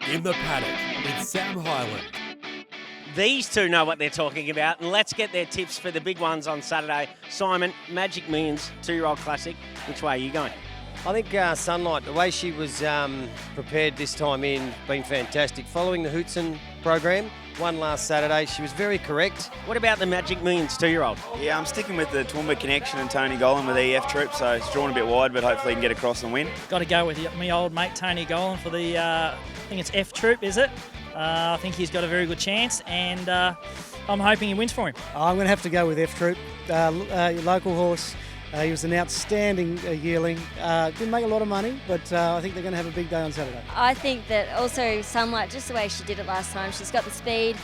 In the paddock, it's Sam Hyland. These two know what they're talking about, and let's get their tips for the big ones on Saturday. Simon, Magic Millions, 2-year-old classic. Which way are you going? I think Sunlight, the way she was prepared this time in, been fantastic. Following the Hootson program, won last Saturday. She was very correct. What about the Magic Millions, 2-year-old? Yeah, I'm sticking with the Toowoomba connection and Tony Golan with EF Troop, so it's drawn a bit wide, but hopefully he can get across and win. Got to go with my old mate Tony Golan for the, I think it's F Troop, is it? I think he's got a very good chance, and I'm hoping he wins for him. I'm going to have to go with F Troop, local horse. He was an outstanding yearling. Didn't make a lot of money, but I think they're going to have a big day on Saturday. I think that also Sunlight, just the way she did it last time, she's got the speed.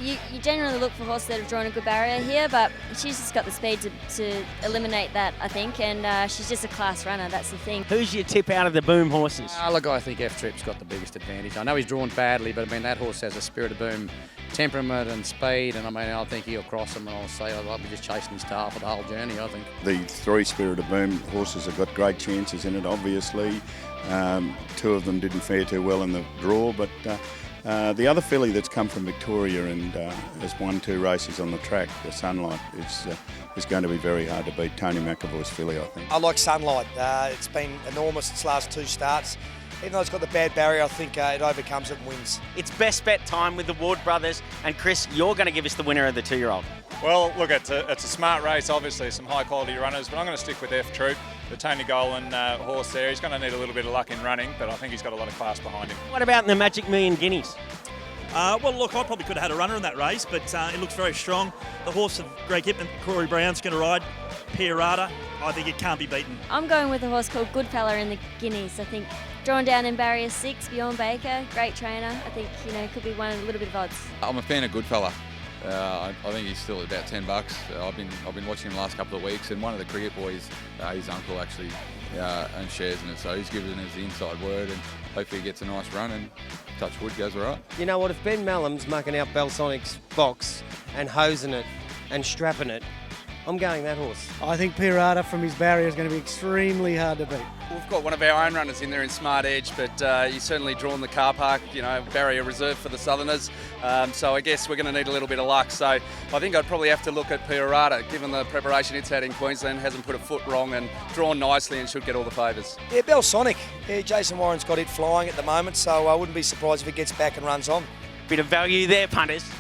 You generally look for horses that have drawn a good barrier here, but she's just got the speed to eliminate that, I think, and she's just a class runner, that's the thing. Who's your tip out of the Boom horses? Look, I think F Trip's got the biggest advantage. I know he's drawn badly, but I mean, that horse has a Spirit of Boom temperament and speed, and I mean, I think he'll cross him, and I'll say I'll be just chasing his tail for the whole journey, I think. The 3 Spirit of Boom horses have got great chances in it, obviously. 2 of them didn't fare too well in the draw, but the other filly that's come from Victoria and has won 2 races on the track, the Sunlight, is going to be very hard to beat. Tony McAvoy's filly, I think. I like Sunlight. It's been enormous its last 2 starts. Even though it's got the bad barrier, I think it overcomes it and wins. It's best bet time with the Ward brothers, and Chris, you're going to give us the winner of the 2-year-old. Well, look, it's a smart race, obviously, some high-quality runners, but I'm going to stick with F Troop, the Tony Golan horse there. He's going to need a little bit of luck in running, but I think he's got a lot of class behind him. What about in the Magic Million Guineas? Well, look, I probably could have had a runner in that race, but it looks very strong. The horse of Greg Hipman, Corey Brown's going to ride. Pirata, I think it can't be beaten. I'm going with a horse called Goodfella in the Guineas. I think drawn down in barrier 6, Bjorn Baker, great trainer. I think, could be one a little bit of odds. I'm a fan of Goodfella. I think he's still about $10. I've been watching him the last couple of weeks, and one of the cricket boys, his uncle actually owns shares in it, so he's given us the inside word, and hopefully he gets a nice run and Touchwood goes all right. You know what, if Ben Mallam's mucking out Belsonic's box and hosing it and strapping it, I'm going that horse. I think Pirata from his barrier is going to be extremely hard to beat. We've got one of our own runners in there in Smart Edge, but he's certainly drawn the car park, barrier reserved for the Southerners. So I guess we're going to need a little bit of luck. So I think I'd probably have to look at Pirata, given the preparation it's had in Queensland, hasn't put a foot wrong and drawn nicely and should get all the favours. Yeah, Belsonic. Yeah, Jason Warren's got it flying at the moment, so I wouldn't be surprised if it gets back and runs on. Bit of value there, punters.